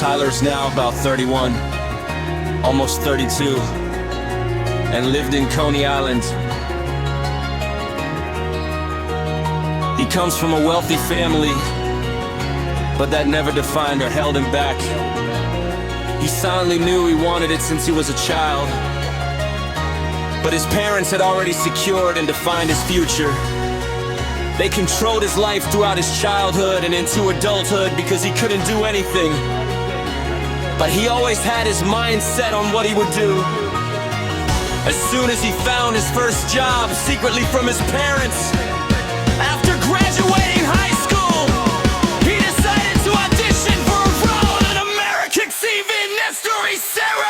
Tyler's now about 31, almost 32, and lived in Coney Island. He comes from a wealthy family, but that never defined or held him back. He silently knew he wanted it since he was a child, but his parents had already secured and defined his future. They controlled his life throughout his childhood and into adulthood because he couldn't do anything. But he always had his mind set on what he would do. As soon as he found his first job secretly from his parents, after graduating high school, he decided to audition for a role in American TV mystery series.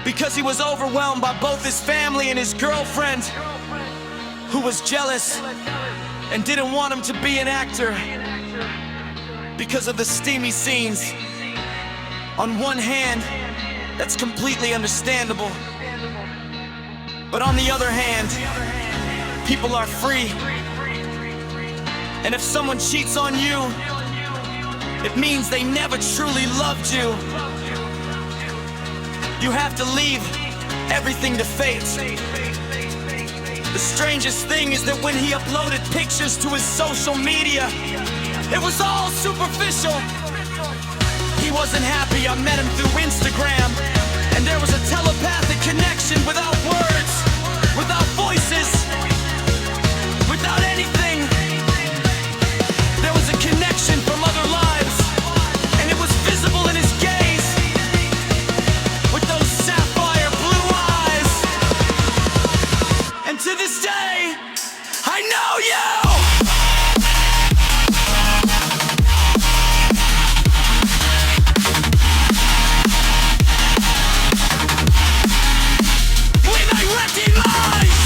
Because he was overwhelmed by both his family and his girlfriend, who was jealous and didn't want him to be an actor because of the steamy scenes. On one hand, that's completely understandable, but on the other hand, people are free, and if someone cheats on you, it means they never truly loved you. You have to leave everything to fate. The strangest thing is that when he uploaded pictures to his social media, it was all superficial. He wasn't happy. I met him through Instagram, and there was a telepathic connection without words, without voices, without anything. There was a connection from other lives, and it was visible in his gaze. To this day, I know you! When I recognize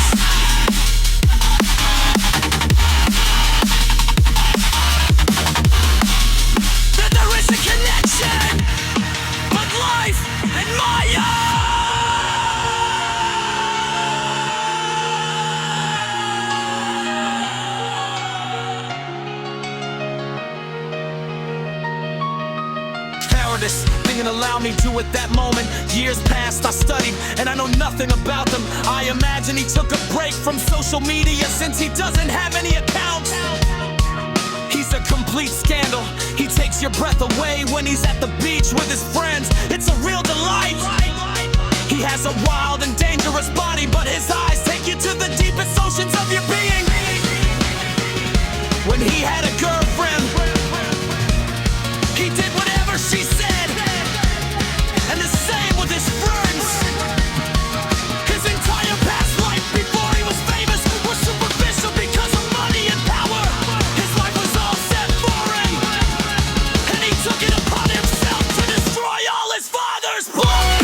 that there is a connection with life and Maya! Didn't allow me to at that moment. Years passed, I studied, and I know nothing about them. I imagine he took a break from social media since he doesn't have any accounts. He's a complete scandal. He takes your breath away when he's at the beach with his friends. It's a real delight. He has a wild and dangerous body, but his eyes take you to the deepest oceans of your being. When he had a girlfriend, he did whatever she said. And the same with his friends. His entire past life before he was famous was superficial because of money and power. His life was all set for him, and he took it upon himself to destroy all his father's blood.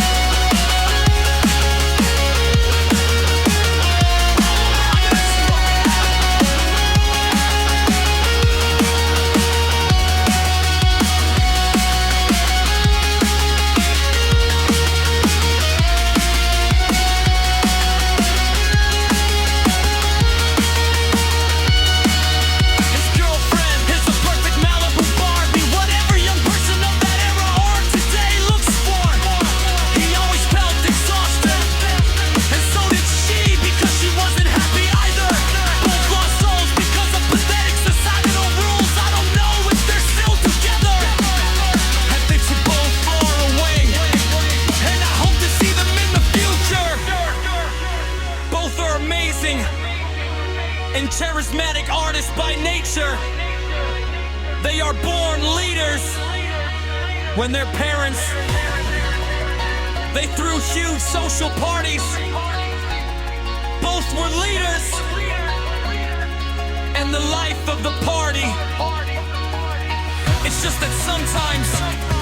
are born leaders when their parents, they threw huge social parties. Both were leaders and the life of the party. It's just that sometimes